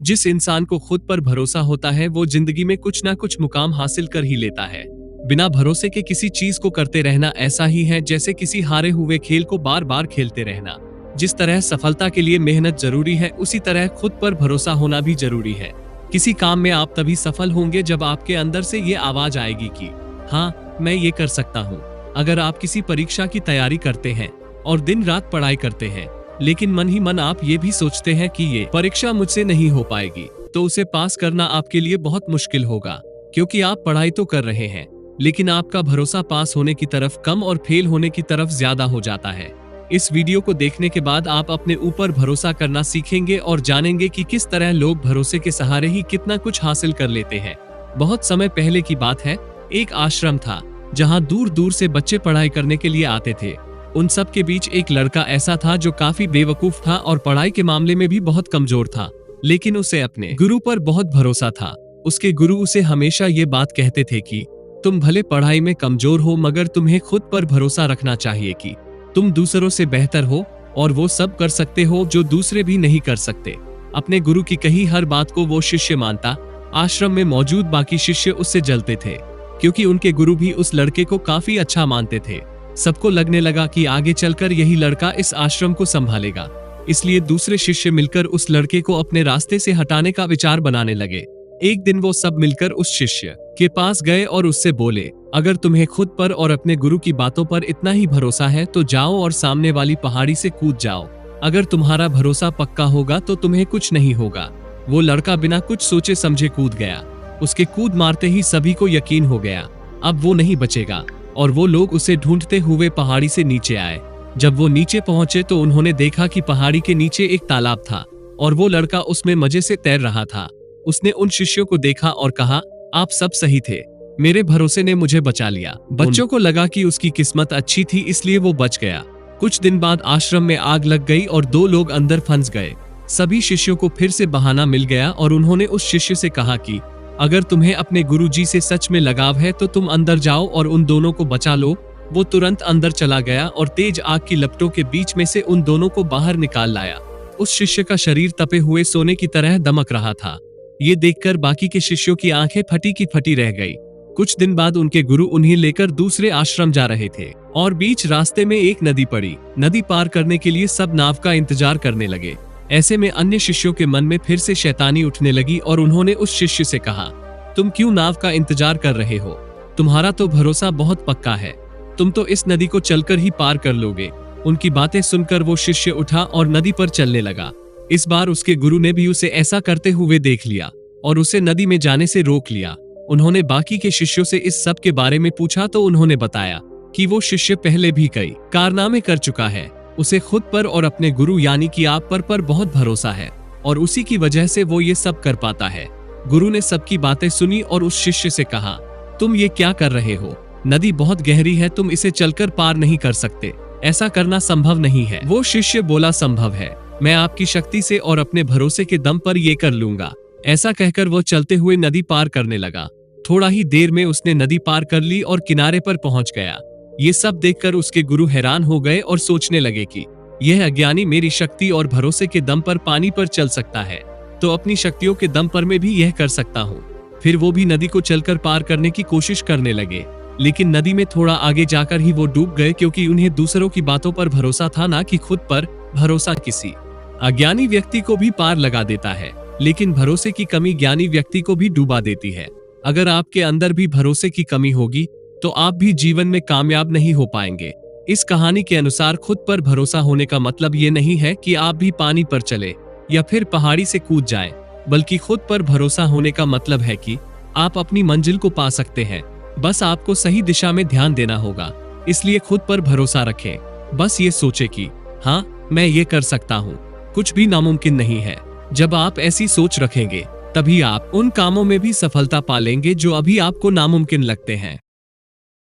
जिस इंसान को खुद पर भरोसा होता है वो जिंदगी में कुछ ना कुछ मुकाम हासिल कर ही लेता है। बिना भरोसे के किसी चीज को करते रहना ऐसा ही है जैसे किसी हारे हुए खेल को बार बार खेलते रहना। जिस तरह सफलता के लिए मेहनत जरूरी है उसी तरह खुद पर भरोसा होना भी जरूरी है। किसी काम में आप तभी सफल होंगे जब आपके अंदर से ये आवाज आएगी कि हाँ, मैं ये कर सकता हूँ। अगर आप किसी परीक्षा की तैयारी करते हैं और दिन रात पढ़ाई करते हैं, लेकिन मन ही मन आप ये भी सोचते हैं कि ये परीक्षा मुझसे नहीं हो पाएगी, तो उसे पास करना आपके लिए बहुत मुश्किल होगा, क्योंकि आप पढ़ाई तो कर रहे हैं लेकिन आपका भरोसा पास होने की तरफ कम और फेल होने की तरफ ज्यादा हो जाता है। इस वीडियो को देखने के बाद आप अपने ऊपर भरोसा करना सीखेंगे और जानेंगे कि किस तरह लोग भरोसे के सहारे ही कितना कुछ हासिल कर लेते हैं। बहुत समय पहले की बात है, एक आश्रम था जहाँ दूर दूर से बच्चे पढ़ाई करने के लिए आते थे। उन सब के बीच एक लड़का ऐसा था जो काफी बेवकूफ था और पढ़ाई के मामले में भी बहुत कमजोर था, लेकिन उसे अपने गुरु पर बहुत भरोसा था। उसके गुरु उसे हमेशा ये बात कहते थे कि तुम भले पढ़ाई में कमजोर हो मगर तुम्हें खुद पर भरोसा रखना चाहिए कि तुम दूसरों से बेहतर हो और वो सब कर सकते हो जो दूसरे भी नहीं कर सकते। अपने गुरु की कही हर बात को वो शिष्य मानता। आश्रम में मौजूद बाकी शिष्य उससे जलते थे, क्योंकि उनके गुरु भी उस लड़के को काफी अच्छा मानते थे। सबको लगने लगा कि आगे चलकर यही लड़का इस आश्रम को संभालेगा, इसलिए दूसरे शिष्य मिलकर उस लड़के को अपने रास्ते से हटाने का विचार बनाने लगे। एक दिन वो सब मिलकर उस शिष्य के पास गए और उससे बोले, अगर तुम्हें खुद पर और अपने गुरु की बातों पर इतना ही भरोसा है तो जाओ और सामने वाली पहाड़ी से कूद जाओ। अगर तुम्हारा भरोसा पक्का होगा तो तुम्हें कुछ नहीं होगा। वो लड़का बिना कुछ सोचे समझे कूद गया। उसके कूद मारते ही सभी को यकीन हो गया, अब वो नहीं बचेगा, और वो लोग उसे ढूंढते हुए पहाड़ी से नीचे आए। जब वो नीचे पहुंचे तो उन्होंने देखा कि पहाड़ी के नीचे एक तालाब था और वो लड़का उसमें मजे से तैर रहा था। उसने उन शिष्यों को देखा और कहा, आप सब सही थे, मेरे भरोसे ने मुझे बचा लिया। बच्चों को लगा कि उसकी किस्मत अच्छी थी इसलिए वो बच गया। कुछ दिन बाद आश्रम में आग लग गई और 2 लोग अंदर फंस गए। सभी शिष्यों को फिर से बहाना मिल गया और उन्होंने उस शिष्य से कहा कि अगर तुम्हें अपने गुरुजी से सच में लगाव है तो तुम अंदर जाओ और उन दोनों को बचा लो। वो तुरंत अंदर चला गया और तेज आग की लपटों के बीच में से उन दोनों को बाहर निकाल लाया। उस शिष्य का शरीर तपे हुए सोने की तरह दमक रहा था। ये देखकर बाकी के शिष्यों की आंखें फटी की फटी रह गई। कुछ दिन बाद उनके गुरु उन्हें लेकर दूसरे आश्रम जा रहे थे और बीच रास्ते में एक नदी पड़ी। नदी पार करने के लिए सब नाव का इंतजार करने लगे। ऐसे में अन्य शिष्यों के मन में फिर से शैतानी उठने लगी और उन्होंने उस शिष्य से कहा, तुम क्यों नाव का इंतजार कर रहे हो? तुम्हारा तो भरोसा बहुत पक्का है, तुम तो इस नदी को चलकर ही पार कर लोगे। उनकी बातें सुनकर वो शिष्य उठा और नदी पर चलने लगा। इस बार उसके गुरु ने भी उसे ऐसा करते हुए देख लिया और उसे नदी में जाने से रोक लिया। उन्होंने बाकी के शिष्यों से इस सब के बारे में पूछा तो उन्होंने बताया कि वो शिष्य पहले भी कई कारनामे कर चुका है। उसे खुद पर और अपने गुरु यानी कि आप पर बहुत भरोसा है और उसी की वजह से वो ये सब कर पाता है। गुरु ने सबकी बातें सुनी और उस शिष्य से कहा, तुम ये क्या कर रहे हो? नदी बहुत गहरी है, तुम इसे चलकर पार नहीं कर सकते, ऐसा करना संभव नहीं है। वो शिष्य बोला, संभव है, मैं आपकी शक्ति से और अपने भरोसे के दम पर ये कर लूंगा। ऐसा कहकर वो चलते हुए नदी पार करने लगा। थोड़ा ही देर में उसने नदी पार कर ली और किनारे पर पहुंच गया। ये सब देखकर उसके गुरु हैरान हो गए और सोचने लगे कि यह अज्ञानी मेरी शक्ति और भरोसे के दम पर पानी पर चल सकता है, तो अपनी शक्तियों के दम पर मैं भी यह कर सकता हूँ। फिर वो भी नदी को चलकर पार करने की कोशिश करने लगे, लेकिन नदी में थोड़ा आगे जाकर ही वो डूब गए, क्योंकि उन्हें दूसरों की बातों पर भरोसा था, ना कि खुद पर। भरोसा किसी अज्ञानी व्यक्ति को भी पार लगा देता है, लेकिन भरोसे की कमी ज्ञानी व्यक्ति को भी डूबा देती है। अगर आपके अंदर भी भरोसे की कमी होगी तो आप भी जीवन में कामयाब नहीं हो पाएंगे। इस कहानी के अनुसार खुद पर भरोसा होने का मतलब ये नहीं है कि आप भी पानी पर चले या फिर पहाड़ी से कूद जाएं, बल्कि खुद पर भरोसा होने का मतलब है कि आप अपनी मंजिल को पा सकते हैं। बस आपको सही दिशा में ध्यान देना होगा। इसलिए खुद पर भरोसा रखें। बस ये सोचे कि हाँ, मैं ये कर सकता हूँ, कुछ भी नामुमकिन नहीं है। जब आप ऐसी सोच रखेंगे तभी आप उन कामों में भी सफलता पालेंगे जो अभी आपको नामुमकिन लगते हैं।